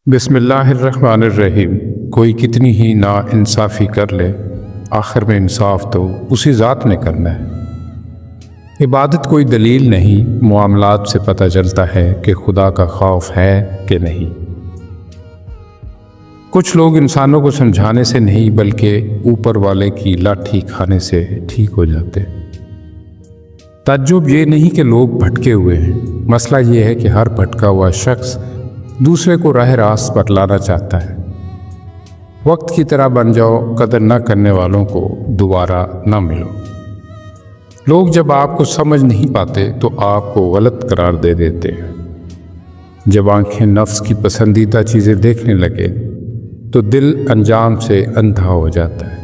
بسم اللہ الرحمن الرحیم۔ کوئی کتنی ہی نا انصافی کر لے، آخر میں انصاف تو اسی ذات نے کرنا ہے۔ عبادت کوئی دلیل نہیں، معاملات سے پتہ چلتا ہے کہ خدا کا خوف ہے کہ نہیں۔ کچھ لوگ انسانوں کو سمجھانے سے نہیں بلکہ اوپر والے کی لاٹھی کھانے سے ٹھیک ہو جاتے۔ تعجب یہ نہیں کہ لوگ بھٹکے ہوئے ہیں، مسئلہ یہ ہے کہ ہر بھٹکا ہوا شخص دوسرے کو راہ راست پر لانا چاہتا ہے۔ وقت کی طرح بن جاؤ، قدر نہ کرنے والوں کو دوبارہ نہ ملو۔ لوگ جب آپ کو سمجھ نہیں پاتے تو آپ کو غلط قرار دے دیتے ہیں۔ جب آنکھیں نفس کی پسندیدہ چیزیں دیکھنے لگے تو دل انجام سے اندھا ہو جاتا ہے۔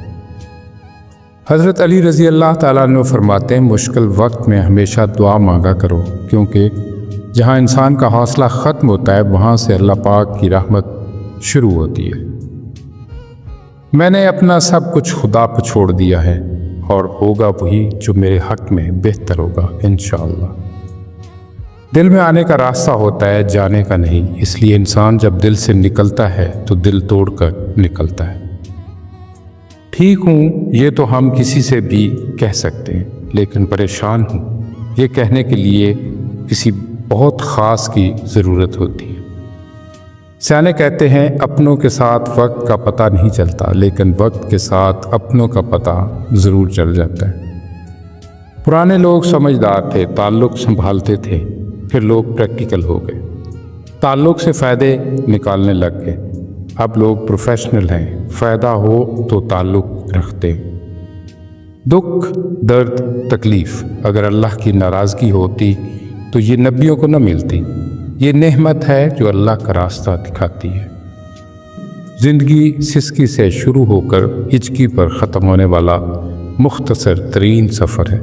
حضرت علی رضی اللہ تعالیٰ عنہ فرماتے ہیں، مشکل وقت میں ہمیشہ دعا مانگا کرو، کیونکہ جہاں انسان کا حوصلہ ختم ہوتا ہے وہاں سے اللہ پاک کی رحمت شروع ہوتی ہے۔ میں نے اپنا سب کچھ خدا پر چھوڑ دیا ہے، اور ہوگا وہی جو میرے حق میں بہتر ہوگا انشاءاللہ۔ دل میں آنے کا راستہ ہوتا ہے، جانے کا نہیں، اس لیے انسان جب دل سے نکلتا ہے تو دل توڑ کر نکلتا ہے۔ ٹھیک ہوں، یہ تو ہم کسی سے بھی کہہ سکتے ہیں، لیکن پریشان ہوں، یہ کہنے کے لیے کسی بہت خاص کی ضرورت ہوتی ہے۔ سیانے کہتے ہیں، اپنوں کے ساتھ وقت کا پتہ نہیں چلتا، لیکن وقت کے ساتھ اپنوں کا پتہ ضرور چل جاتا ہے۔ پرانے لوگ سمجھدار تھے، تعلق سنبھالتے تھے، پھر لوگ پریکٹیکل ہو گئے، تعلق سے فائدے نکالنے لگ گئے۔ اب لوگ پروفیشنل ہیں، فائدہ ہو تو تعلق رکھتے ہیں۔ دکھ، درد، تکلیف، اگر اللہ کی ناراضگی ہوتی تو یہ نبیوں کو نہ ملتی۔ یہ نعمت ہے جو اللہ کا راستہ دکھاتی ہے۔ زندگی سسکی سے شروع ہو کر ہچکی پر ختم ہونے والا مختصر ترین سفر ہے۔